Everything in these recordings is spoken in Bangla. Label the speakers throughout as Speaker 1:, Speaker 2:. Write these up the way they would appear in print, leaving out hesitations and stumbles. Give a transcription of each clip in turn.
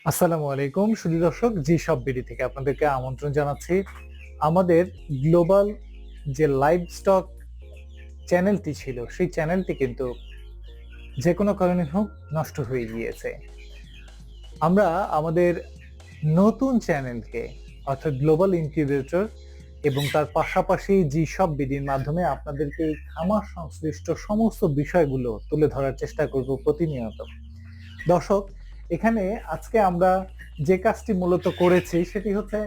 Speaker 1: আসসালামু আলাইকুম সুধী দর্শক, জি সব বিডি থেকে আপনাদেরকে আমন্ত্রণ জানাচ্ছি। আমাদের গ্লোবাল যে লাইভ স্টক চ্যানেলটি ছিল, সেই চ্যানেলটি কিন্তু যে কোনো কারণে হোক নষ্ট হয়ে গিয়েছে। আমরা আমাদের নতুন চ্যানেলকে অর্থাৎ গ্লোবাল ইনকিউবেটর এবং তার পাশাপাশি জি সব বিডির মাধ্যমে আপনাদেরকে এই খামার সংশ্লিষ্ট সমস্ত বিষয়গুলো তুলে ধরার চেষ্টা করব প্রতিনিয়ত। দর্শক, এখানে আজকে আমরা যে কাজটি মূলত করেছি সেটি হচ্ছে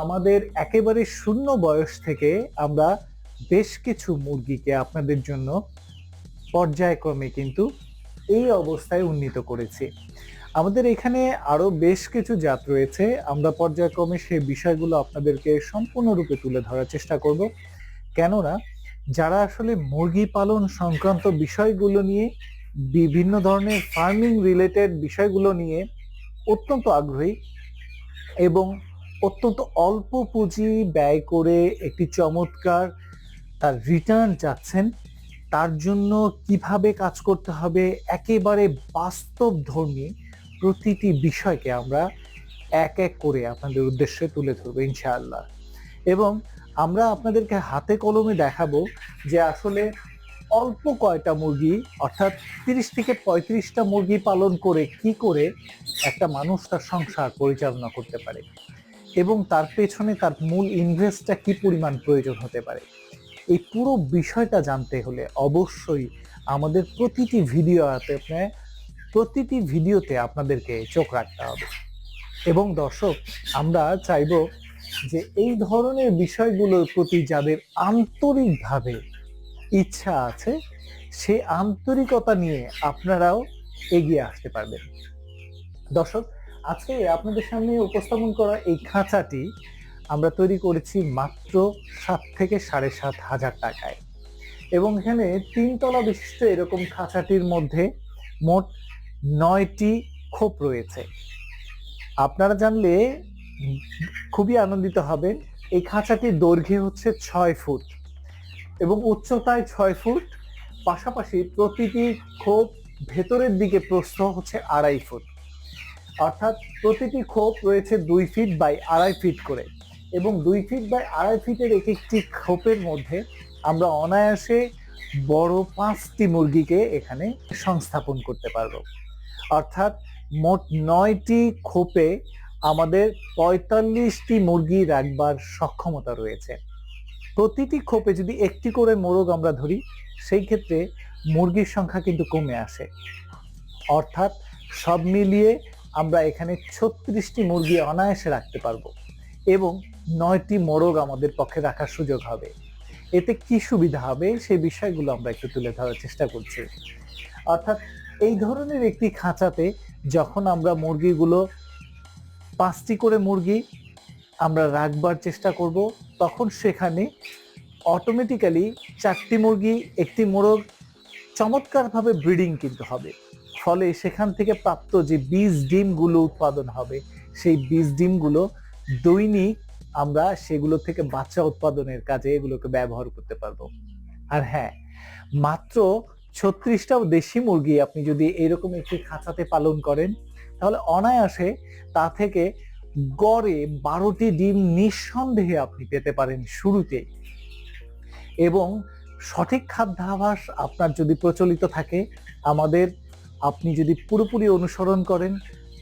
Speaker 1: আমাদের একেবারে শূন্য বয়স থেকে আমরা বেশ কিছু মুরগিকে আপনাদের জন্য পর্যায়ক্রমে কিন্তু এই অবস্থায় উন্নীত করেছি। আমাদের এখানে আরো বেশ কিছু জাত রয়েছে, আমরা পর্যায়ক্রমে সেই বিষয়গুলো আপনাদেরকে সম্পূর্ণরূপে তুলে ধরার চেষ্টা করব। কেননা যারা আসলে মুরগি পালন সংক্রান্ত বিষয়গুলো নিয়ে, বিভিন্ন ধরনের ফার্মিং রিলেটেড বিষয়গুলো নিয়ে অত্যন্ত আগ্রহী এবং অত্যন্ত অল্প পুঁজি ব্যয় করে একটি চমৎকার তার রিটার্ন চাচ্ছেন, তার জন্য কিভাবে কাজ করতে হবে একেবারে বাস্তবধর্মী প্রতিটি বিষয়কে আমরা এক এক করে আপনাদের উদ্দেশ্যে তুলে ধরবো ইনশাআল্লাহ। এবং আমরা আপনাদেরকে হাতে কলমে দেখাবো যে আসলে অল্প কয়টা মুরগি অর্থাৎ 30 থেকে 35টা মুরগি পালন করে কি করে একটা মানুষ তার সংসার পরিচালনা করতে পারে এবং তার পেছনে তার মূল ইনভেস্টটা কি পরিমাণ প্রয়োজন হতে পারে। এই পুরো বিষয়টা জানতে হলে অবশ্যই আমাদের প্রতিটি ভিডিওতে আপনাদেরকে চোখ রাখতে হবে। এবং দর্শক, আমরা চাইবো যে এই ধরনের বিষয়গুলোর প্রতি যাদের আন্তরিকভাবে ইচ্ছা আছে, সে আন্তরিকতা নিয়ে আপনারাও এগিয়ে আসতে পারবেন। দর্শক, আজকে আপনাদের সামনে উপস্থাপন করা এই খাঁচাটি আমরা তৈরি করেছি মাত্র 7 থেকে 7,500 টাকায় এবং এখানে 3 তলা বিশিষ্ট এরকম খাঁচাটির মধ্যে মোট 9টি খোপ রয়েছে। আপনারা জানলে খুবই আনন্দিত হবেন, এই খাঁচাটির দৈর্ঘ্য হচ্ছে 6 ফুট এবং উচ্চতায় 6 ফুট, পাশাপাশি প্রতিটি খোপ ভেতরের দিকে প্রস্থ হচ্ছে 2.5 ফুট, অর্থাৎ প্রতিটি খোপ রয়েছে 2 ফিট বাই 2.5 ফিট করে এবং 2 ফিট বাই 2.5 ফিটের এক একটি খোপের মধ্যে আমরা অনায়াসে বড় 5টি মুরগিকে এখানে সংস্থাপন করতে পারবো। অর্থাৎ মোট 9টি খোপে আমাদের 45টি মুরগি রাখবার সক্ষমতা রয়েছে। প্রতিটি খোপে যদি একটি করে মোরগ আমরা ধরি, সেই ক্ষেত্রে মুরগির সংখ্যা কিন্তু কমে আসে। অর্থাৎ সব মিলিয়ে আমরা এখানে 36টি মুরগি অনায়াসে রাখতে পারবো এবং 9টি মোরগ আমাদের পক্ষে রাখার সুযোগ হবে। এতে কি সুবিধা হবে সেই বিষয়গুলো আমরা একটু তুলে ধরার চেষ্টা করছি। অর্থাৎ এই ধরনের একটি খাঁচাতে যখন আমরা মুরগিগুলো 5টি করে মুরগি আমরা রাখবার চেষ্টা করব, তখন সেখানে অটোমেটিক্যালি 4টি মুরগি, একটি মোরগ চমৎকারভাবে ব্রিডিং কিন্তু হবে। ফলে সেখান থেকে প্রাপ্ত যে বীজ ডিমগুলো উৎপাদন হবে, সেই বীজ ডিমগুলো দৈনিক আমরা সেগুলো থেকে বাচ্চা উৎপাদনের কাজে এগুলোকে ব্যবহার করতে পারবো। আর হ্যাঁ, মাত্র 36টা দেশি মুরগি আপনি যদি এরকম একটি খাঁচাতে পালন করেন, তাহলে অনায়াসে তা থেকে গড়ে 12টি ডিম নিঃসন্দেহে আপনি পেতে পারেন শুরুতে। এবং সঠিক খাদ্যাভ্যাস আপনার যদি প্রচলিত থাকে, আমাদের আপনি যদি পুরোপুরি অনুসরণ করেন,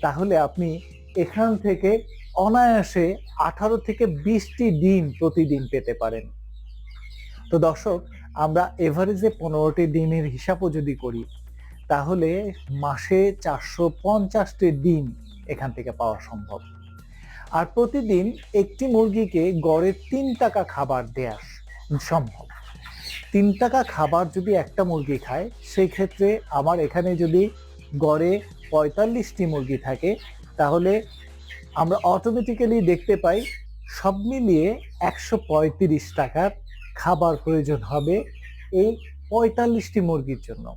Speaker 1: তাহলে আপনি এখান থেকে অনায়াসে 18 থেকে 20টি ডিম প্রতিদিন পেতে পারেন। তো দর্শক, আমরা এভারেজে 15টি ডিমের হিসাবও যদি করি, তাহলে মাসে 450টি ডিম এখান থেকে পাওয়া সম্ভব। আর প্রতিদিন একটি মুরগিকে গড়ে 3 টাকা খাবার দেয়া সম্ভব। 3 টাকা খাবার যদি একটা মুরগি খায়, সেই ক্ষেত্রে আমার এখানে যদি গড়ে 45টি মুরগি থাকে, তাহলে আমরা অটোমেটিক্যালি দেখতে পাই সব মিলিয়ে 135 টাকার খাবার প্রয়োজন হবে এই 45টি মুরগির জন্য।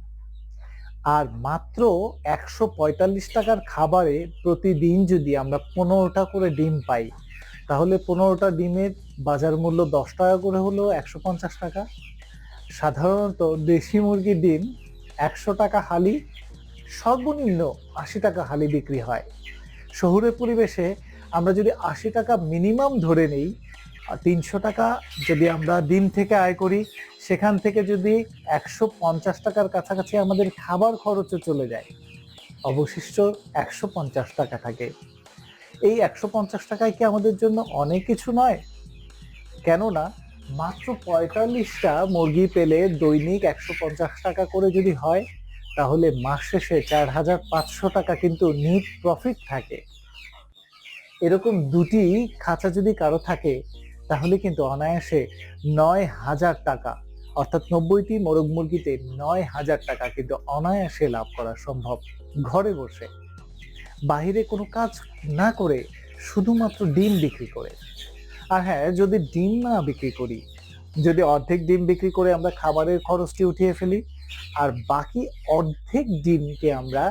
Speaker 1: আর মাত্র 145 টাকার খাবারে প্রতিদিন যদি আমরা 15টা করে ডিম পাই, তাহলে 15টা ডিমের বাজার মূল্য 10 টাকা করে হলো 150 টাকা। সাধারণত দেশি মুরগির ডিম 100 টাকা হালি, সর্বনিম্ন 80 টাকা হালি বিক্রি হয়। শহুরে পরিবেশে আমরা যদি ৮০ টাকা মিনিমাম ধরে নেই, ৩০০ টাকা যদি আমরা ডিম থেকে আয় করি, সেখান থেকে যদি ১৫০ টাকার কাছাকাছি আমাদের খাবার খরচও চলে যায়, অবশিষ্ট ১৫০ টাকা থাকে। এই ১৫০ টাকায় কি আমাদের জন্য অনেক কিছু নয়? কেননা মাত্র ৪৫টা মুরগি পেলে দৈনিক ১৫০ টাকা করে যদি হয়, তাহলে মাস শেষে ৪৫০০ টাকা কিন্তু নিট প্রফিট থাকে। এরকম দুটি খাঁচা যদি কারো থাকে, তাহলে কিন্তু অনায়াসে ৯,০০০ টাকা, অর্থাৎ ৯০টি মোরগ মুরগিতে ৯,০০০ টাকা কিন্তু অনায়াসে লাভ করা সম্ভব, ঘরে বসে, বাহিরে কোনো কাজ না করে, শুধুমাত্র ডিম বিক্রি করে। আর হ্যাঁ, যদি ডিম না বিক্রি করি, যদি অর্ধেক ডিম বিক্রি করে আমরা খাবারের খরচটি উঠিয়ে ফেলি, আর বাকি অর্ধেক ডিমকে আমরা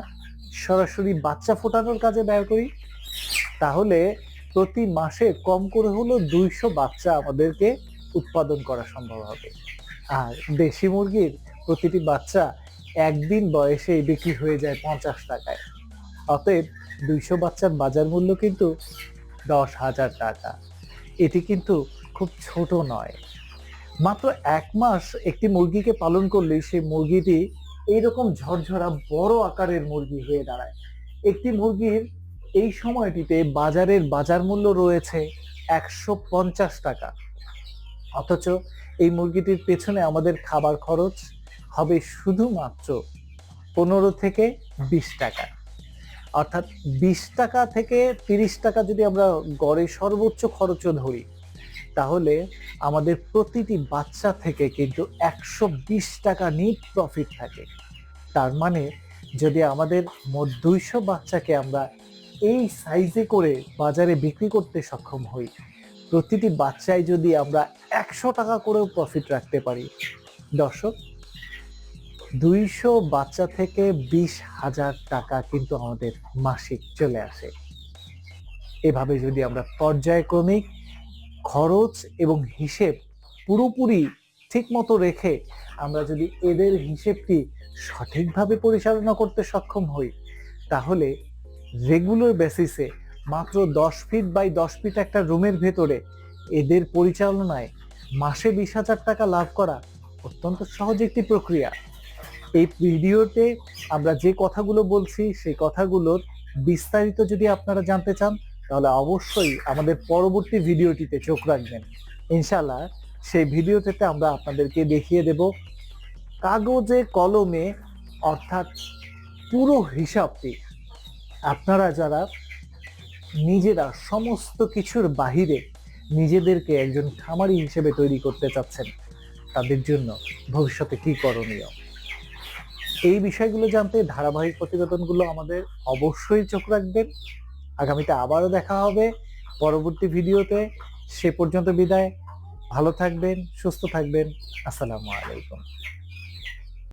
Speaker 1: সরাসরি বাচ্চা ফোটানোর কাজে ব্যয় করি, তাহলে প্রতি মাসে কম করে হলো ২০০ বাচ্চা আমাদেরকে উৎপাদন করা সম্ভব হবে। আর দেশি মুরগির প্রতিটি বাচ্চা একদিন বয়সেই বিক্রি হয়ে যায় ৫০ টাকায়। অতএব ২০০ বাচ্চার বাজার মূল্য কিন্তু ১০,০০০ টাকা। এটি কিন্তু খুব ছোট নয়। মাত্র ১ মাস একটি মুরগিকে পালন করলেই সেই মুরগিটি এইরকম ঝরঝরা বড় আকারের মুরগি হয়ে দাঁড়ায়। একটি মুরগির এই সময়টিতে বাজারের বাজার মূল্য রয়েছে ১৫০ টাকা। অথচ এই মুরগিটির পেছনে আমাদের খাবার খরচ হবে শুধুমাত্র ১৫ থেকে ২০ টাকা। অর্থাৎ ২০ টাকা থেকে ৩০ টাকা যদি আমরা গড়ে সর্বোচ্চ খরচও ধরি, তাহলে আমাদের প্রতিটি বাচ্চা থেকে কিন্তু ১২০ টাকা নিট প্রফিট থাকে। তার মানে যদি আমাদের মোট ২০০ বাচ্চাকে আমরা এই সাইজে করে বাজারে বিক্রি করতে সক্ষম হই, প্রতিটি বাচ্চায় যদি আমরা ১০০ টাকা করেও প্রফিট রাখতে পারি, দর্শক, ২০০ বাচ্চা থেকে ২০,০০০ টাকা কিন্তু আমাদের মাসিক চলে আসে। এভাবে যদি আমরা পর্যায়ক্রমিক খরচ এবং হিসেব পুরোপুরি ঠিক মতো রেখে আমরা যদি এদের হিসেবটি সঠিকভাবে পরিচালনা করতে সক্ষম হই, তাহলে রেগুলার বেসিসে মাত্র ১০ ফিট বাই ১০ ফিট একটা রুমের ভেতরে এদের পরিচালনায় মাসে ২০,০০০ টাকা লাভ করা অত্যন্ত সহজ একটি প্রক্রিয়া। এই ভিডিওতে আমরা যে কথাগুলো বলছি, সেই কথাগুলোর বিস্তারিত যদি আপনারা জানতে চান, তাহলে অবশ্যই আমাদের পরবর্তী ভিডিওটিতে চোখ রাখবেন। ইনশাআল্লাহ সেই ভিডিওটিতে আমরা আপনাদেরকে দেখিয়ে দেব কাগজে কলমে, অর্থাৎ পুরো হিসাবটি। আপনারা যারা নিজেরা সমস্ত কিছুর বাহিরে নিজেদেরকে একজন খামারি হিসেবে তৈরি করতে চাচ্ছেন, তাদের জন্য ভবিষ্যতে কি করণীয়, এই বিষয়গুলো জানতে ধারাবাহিক প্রতিবেদনগুলো আমাদের অবশ্যই চোখ রাখবেন। আগামীতে আবারও দেখা হবে পরবর্তী ভিডিওতে। সে পর্যন্ত বিদায়। ভালো থাকবেন, সুস্থ থাকবেন। আসসালামু আলাইকুম।